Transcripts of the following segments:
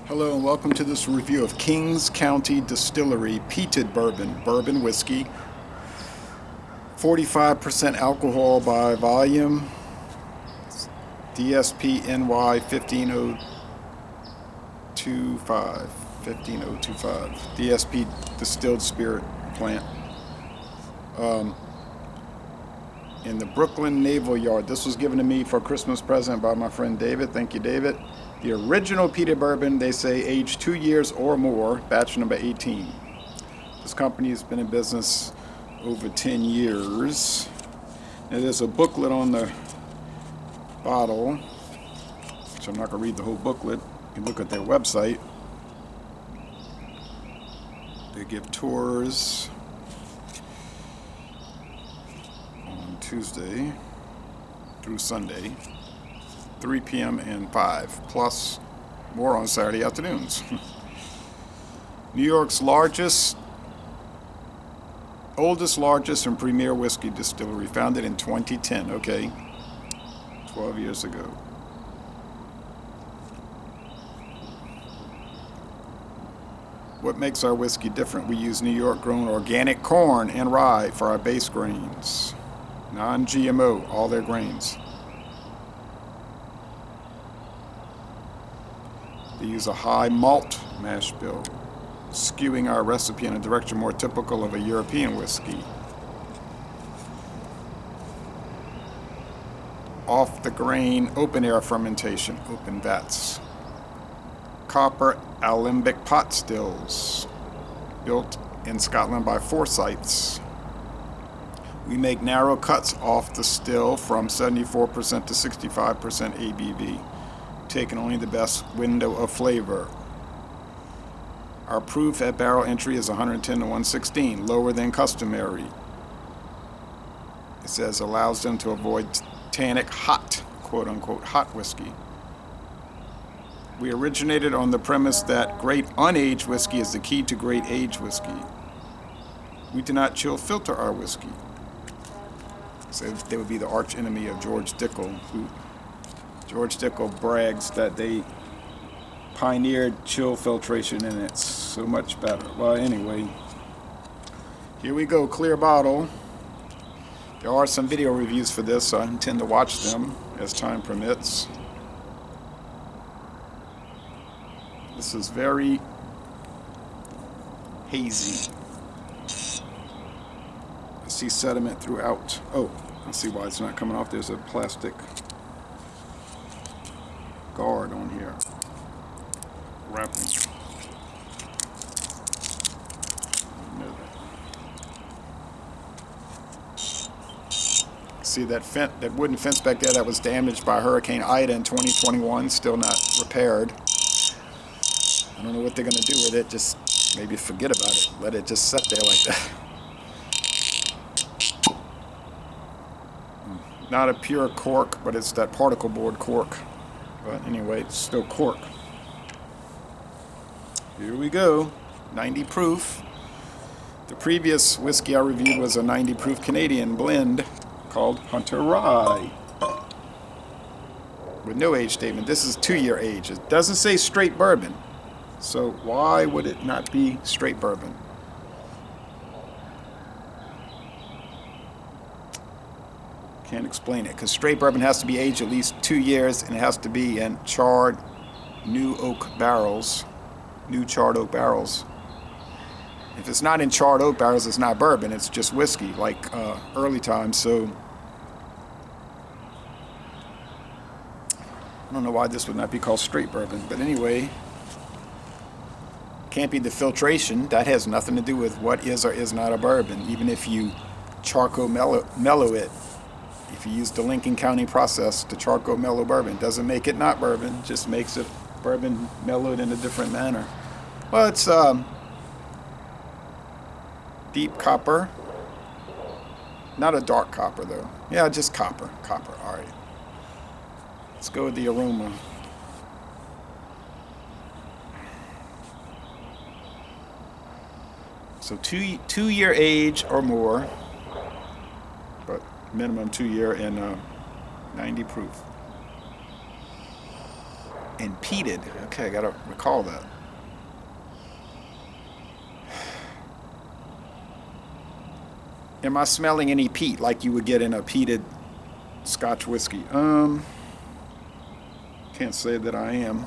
Hello and welcome to this review of Kings County Distillery Peated Bourbon, bourbon whiskey. 45% alcohol by volume. DSP NY 15025. DSP Distilled Spirit Plant. In the Brooklyn Naval Yard. This was given to me for a Christmas present by my friend David. Thank you, David. The original peated bourbon, they say, aged 2 years or more, batch number 18. This company has been in business over 10 years. Now, there's a booklet on the bottle, which I'm not going to read the whole booklet. You can look at their website. They give tours on Tuesday through Sunday. 3 p.m. and 5, plus more on Saturday afternoons. New York's oldest, largest, and premier whiskey distillery, founded in 2010, okay, 12 years ago. What makes our whiskey different? We use New York grown organic corn and rye for our base grains. Non-GMO, all their grains. They use a high malt mash bill, skewing our recipe in a direction more typical of a European whiskey. Off the grain, open air fermentation, open vats. Copper alembic pot stills, built in Scotland by Forsyths. We make narrow cuts off the still from 74% to 65% ABV. Taking only the best window of flavor. Our proof at barrel entry is 110 to 116, lower than customary. It says allows them to avoid tannic hot, quote unquote, hot whiskey. We originated on the premise that great unaged whiskey is the key to great aged whiskey. We do not chill filter our whiskey. So they would be the arch enemy of George Dickel, George Dickel brags that they pioneered chill filtration and it's so much better. Well, anyway, here we go, clear bottle. There are some video reviews for this, so I intend to watch them as time permits. This is very hazy. I see sediment throughout. Oh, I see why it's not coming off. There's a plastic guard on here, wrapping. See that wooden fence back there that was damaged by Hurricane Ida in 2021, still not repaired. I don't know what they're going to do with it, just maybe forget about it, let it just sit there like that. Not a pure cork, but it's that particle board cork. But anyway, it's still cork. Here we go. 90 proof. The previous whiskey I reviewed was a 90 proof Canadian blend called Hunter Rye, with no age statement. This is 2-year age. It doesn't say straight bourbon. So why would it not be straight bourbon? Can't explain it, because straight bourbon has to be aged at least 2 years, and it has to be in charred new charred oak barrels. If it's not in charred oak barrels, it's not bourbon, it's just whiskey, like early times. So I don't know why this would not be called straight bourbon, but anyway, can't be the filtration. That has nothing to do with what is or is not a bourbon, even if you charcoal mellow it. If you use the Lincoln County process to charcoal mellow bourbon, doesn't make it not bourbon, just makes it bourbon mellowed in a different manner. Well, it's deep copper, not a dark copper though. Yeah, just copper. All right. Let's go with the aroma. So 2-year age or more, but minimum 2 year and 90 proof. and peated. Okay, I gotta recall that. Am I smelling any peat like you would get in a peated Scotch whiskey? Can't say that I am.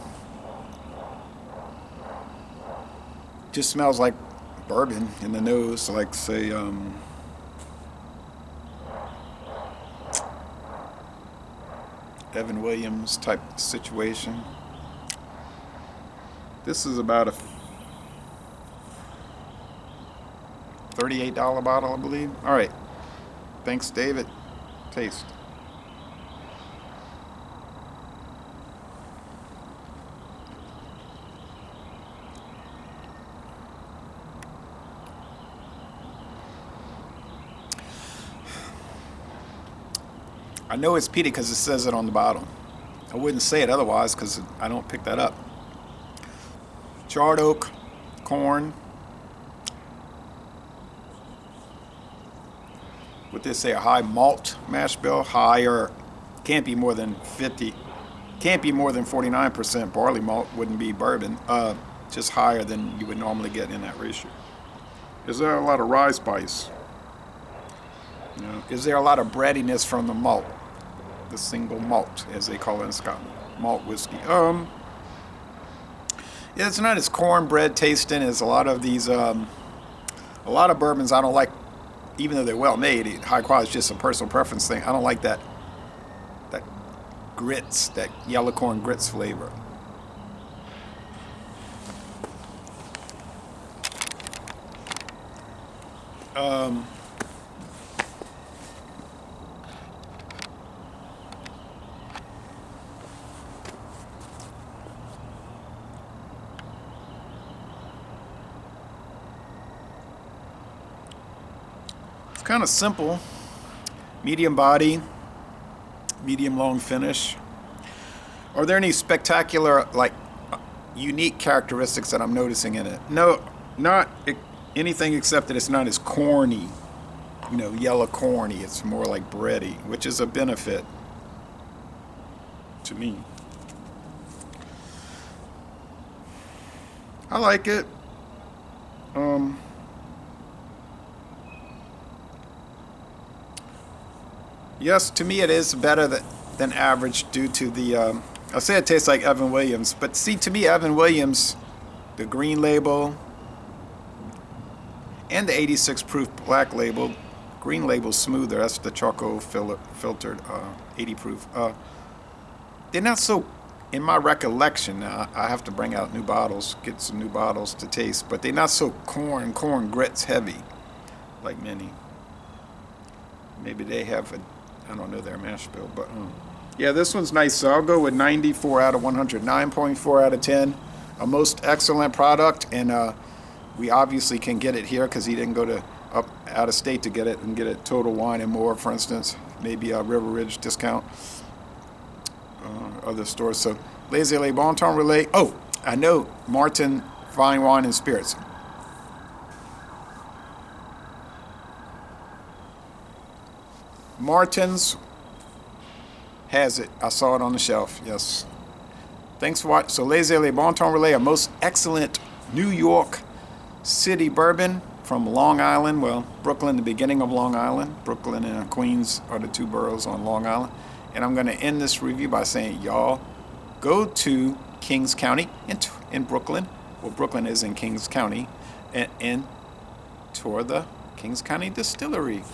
Just smells like bourbon in the nose, like say Evan Williams type situation. This is about a $38 bottle, I believe. All right. Thanks, David. Taste. I know it's peated because it says it on the bottle. I wouldn't say it otherwise because I don't pick that up. Charred oak, corn. What they say, a high malt mash bill, higher, can't be more than 50, can't be more than 49% barley malt, wouldn't be bourbon, just higher than you would normally get in that ratio. Is there a lot of rye spice? No. Is there a lot of breadiness from the malt? The single malt, as they call it in Scotland, malt whiskey. Yeah, it's not as cornbread tasting as a lot of these, a lot of bourbons I don't like, even though they're well made, high quality is just a personal preference thing. I don't like that grits, that yellow corn grits flavor. It's kind of simple. Medium body, medium long finish. Are there any spectacular, like, unique characteristics that I'm noticing in it? No, not anything except that it's not as corny, you know, yellow corny. It's more like bready, which is a benefit to me. I like it. Yes, to me it is better than average due to the, I say it tastes like Evan Williams, but see, to me, Evan Williams, the green label and the 86 proof black label, green label smoother, that's the charcoal filtered 80 proof. They're not so, in my recollection, now I have to bring out new bottles, get some new bottles to taste, but they're not so corn grits heavy like many. Maybe they have I don't know their mash bill, but yeah, this one's nice. So I'll go with 94 out of 100, 9.4 out of 10. A most excellent product, and we obviously can get it here because he didn't go to out of state to get it and get it Total Wine and More, for instance, maybe a River Ridge discount, other stores. So Les Les Bon Temps Relais. Oh, I know Martin Fine Wine and Spirits. Martin's has it. I saw it on the shelf. Yes. Thanks for watching. So Les Les Bon Temps Relais, a most excellent New York City bourbon from Long Island. Well, Brooklyn, the beginning of Long Island. Brooklyn and Queens are the two boroughs on Long Island. And I'm going to end this review by saying, y'all, go to Kings County in Brooklyn. Well, Brooklyn is in Kings County. And tour the Kings County Distillery.